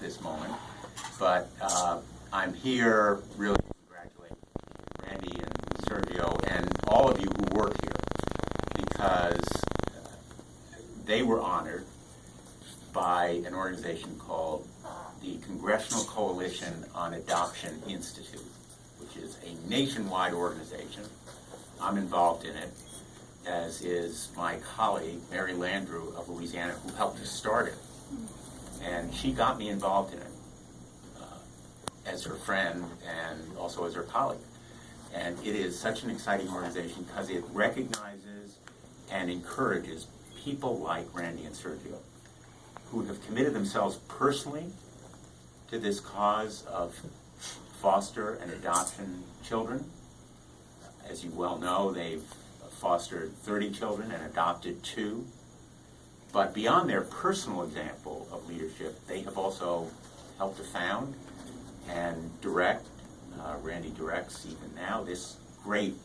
this moment, but I'm here really to congratulate Randy and Sergio and all of you who work here, because they were honored by an organization called the Congressional Coalition on Adoption Institute, which is a nationwide organization. I'm involved in it, as is my colleague, Mary Landrew of Louisiana, who helped to start it. And she got me involved in it as her friend and also as her colleague. And it is such an exciting organization because it recognizes and encourages people like Randy and Sergio, who have committed themselves personally to this cause of foster and adoption children. As you well know, they've fostered 30 children and adopted 2. But beyond their personal example of leadership, they have also helped to found and direct, Randy directs even now, this great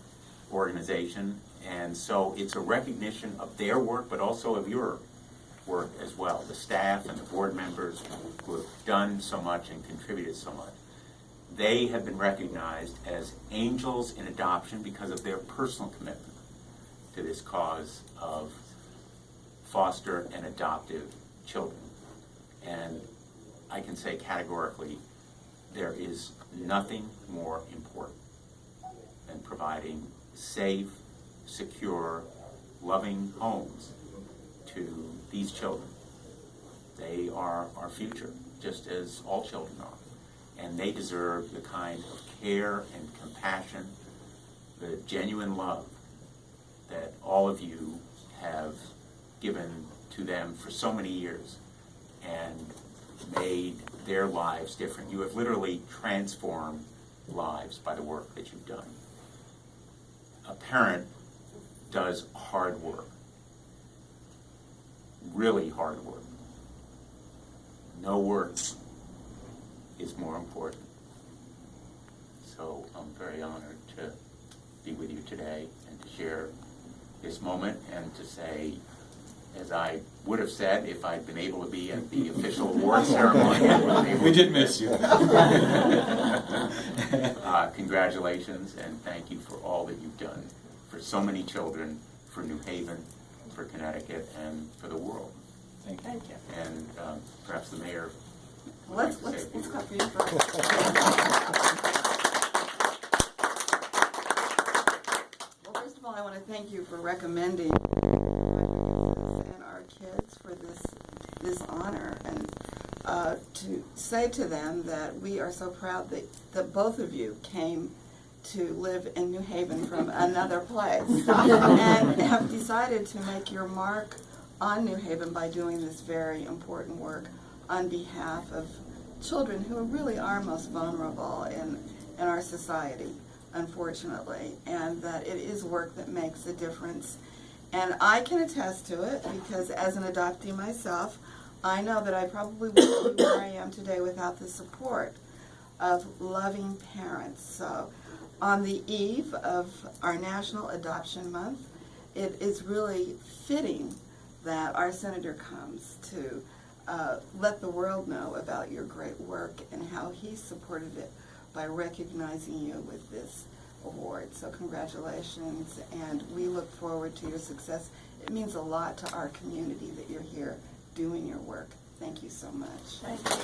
organization. And so it's a recognition of their work, but also of your work as well, the staff and the board members who have done so much and contributed so much. They have been recognized as angels in adoption because of their personal commitment to this cause of foster and adoptive children. And I can say categorically, there is nothing more important than providing safe, secure, loving homes to these children. They are our future, just as all children are. And they deserve the kind of care and compassion, the genuine love that all of you have given to them for so many years and made their lives different. You have literally transformed lives by the work that you've done. A parent does hard work, really hard work. No work is more important. So I'm very honored to be with you today and to share this moment and to say, as I would have said if I'd been able to be at the official award ceremony. We did miss you. Congratulations, and thank you for all that you've done for so many children, for New Haven, for Connecticut, and for the world. Thank you. Thank you. And perhaps the mayor. Let's clap for you first. Well, first of all, I want to thank you for recommending and our kids for this honor, and to say to them that we are so proud that both of you came to live in New Haven from another place and have decided to make your mark on New Haven by doing this very important work on behalf of children who really are most vulnerable in our society, unfortunately, and that it is work that makes a difference. And I can attest to it because as an adoptee myself, I know that I probably wouldn't be where I am today without the support of loving parents. So on the eve of our National Adoption Month, it is really fitting that our senator comes to let the world know about your great work and how he supported it by recognizing you with this award. So congratulations, and we look forward to your success. It means a lot to our community that you're here doing your work. Thank you so much. Thank you.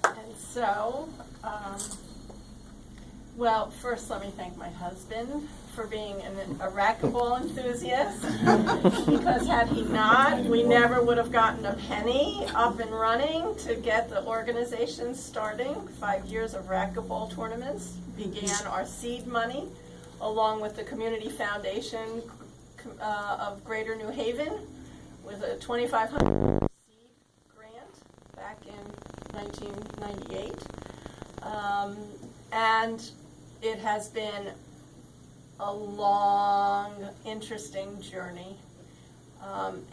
And so, well, first let me thank my husband for being a racquetball enthusiast, because had he not, we never would have gotten a penny up and running to get the organization starting. 5 years of racquetball tournaments began our seed money, along with the Community Foundation of Greater New Haven, with a $2,500 seed grant back in 1998. And it has been a long, interesting journey.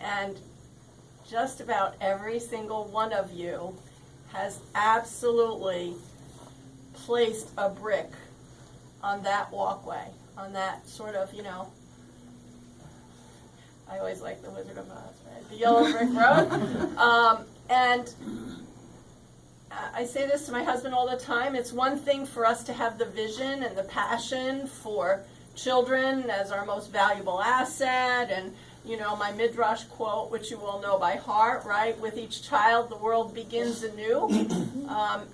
And just about every single one of you has absolutely placed a brick on that walkway, on that sort of, I always like the Wizard of Oz, right? The yellow brick road. And I say this to my husband all the time. It's one thing for us to have the vision and the passion for children as our most valuable asset, and my Midrash quote, which you all know by heart, right? With each child, the world begins anew,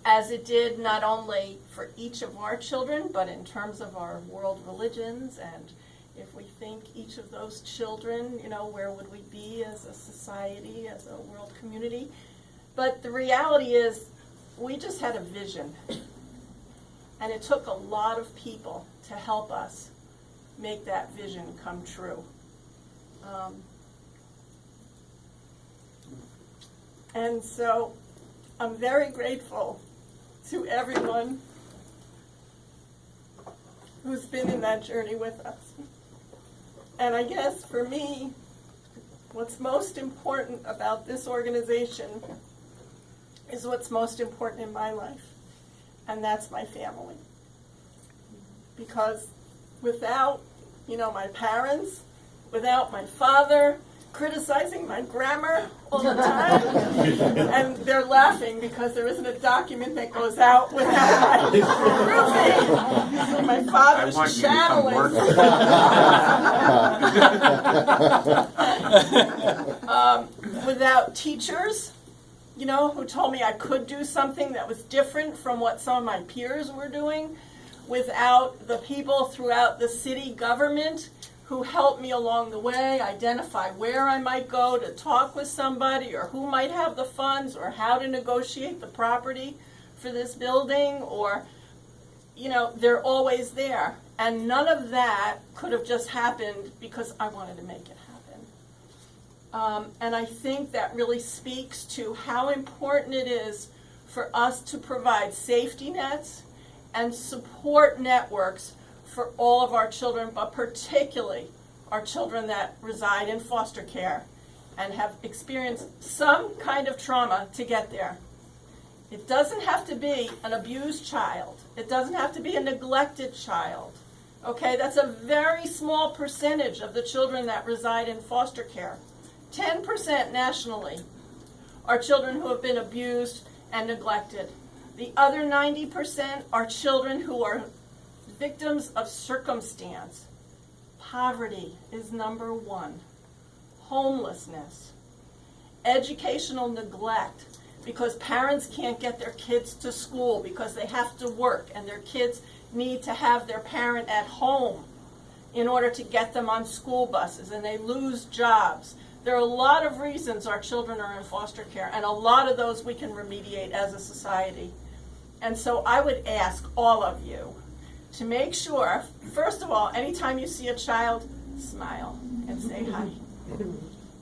as it did not only for each of our children, but in terms of our world religions. And if we think each of those children, where would we be as a society, as a world community? But the reality is, we just had a vision. And it took a lot of people to help us make that vision come true. And so I'm very grateful to everyone who's been in that journey with us. And I guess for me, what's most important about this organization is what's most important in my life, and that's my family. Because without, my parents, without my father criticizing my grammar all the time, and they're laughing because there isn't a document that goes out without my approving. My father's channeling. Without teachers, who told me I could do something that was different from what some of my peers were doing, without the people throughout the city government who helped me along the way, identify where I might go to talk with somebody, or who might have the funds, or how to negotiate the property for this building, or, they're always there. And none of that could have just happened because I wanted to make it happen. And I think that really speaks to how important it is for us to provide safety nets and support networks for all of our children, but particularly our children that reside in foster care and have experienced some kind of trauma to get there. It doesn't have to be an abused child. It doesn't have to be a neglected child. Okay, that's a very small percentage of the children that reside in foster care. 10% nationally are children who have been abused and neglected. The other 90% are children who are victims of circumstance. Poverty is number one. Homelessness. Educational neglect, because parents can't get their kids to school because they have to work, and their kids need to have their parent at home in order to get them on school buses, and they lose jobs. There are a lot of reasons our children are in foster care, and a lot of those we can remediate as a society. And so I would ask all of you to make sure, first of all, anytime you see a child, smile and say hi.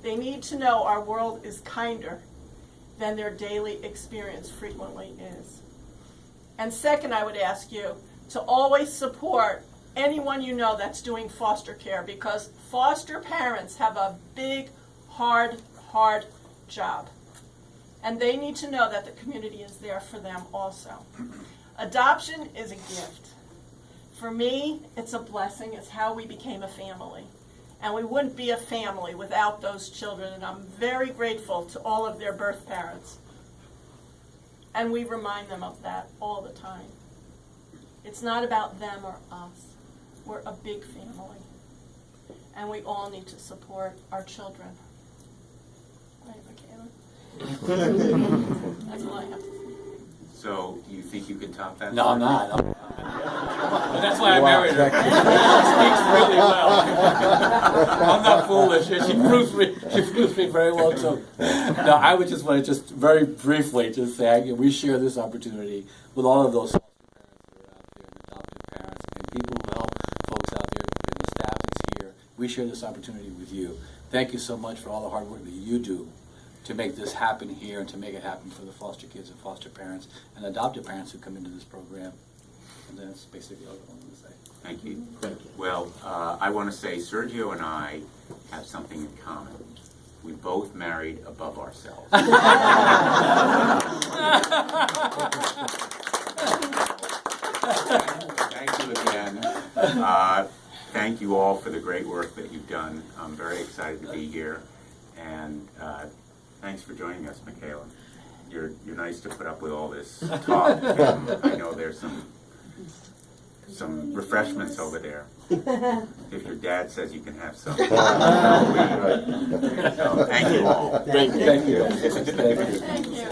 They need to know our world is kinder than their daily experience frequently is. And second, I would ask you to always support anyone you know that's doing foster care, because foster parents have a big, hard job. And they need to know that the community is there for them also. Adoption is a gift. For me, it's a blessing. It's how we became a family. And we wouldn't be a family without those children, and I'm very grateful to all of their birth parents. And we remind them of that all the time. It's not about them or us. We're a big family. And we all need to support our children. Right, Michaela? That's all I have to say. So, you think you can top that? No, I'm not. But that's why I married her. She speaks really well. I'm not foolish. She proves me very well too. No, I would just want to very briefly just say we share this opportunity with all of those foster parents that are out there, and adoptive parents, and people who help folks out there, and the staff that's here. We share this opportunity with you. Thank you so much for all the hard work that you do to make this happen here and to make it happen for the foster kids and foster parents and adoptive parents who come into this program. And that's basically all I wanted to say. Thank you. Well, I want to say Sergio and I have something in common. We both married above ourselves. Thank you again. thank you all for the great work that you've done. I'm very excited to be here, and thanks for joining us, Michaela. You're nice to put up with all this talk. I know there's some refreshments over there. If your dad says you can have some. So, thank you all. Great, thank you. Thank you.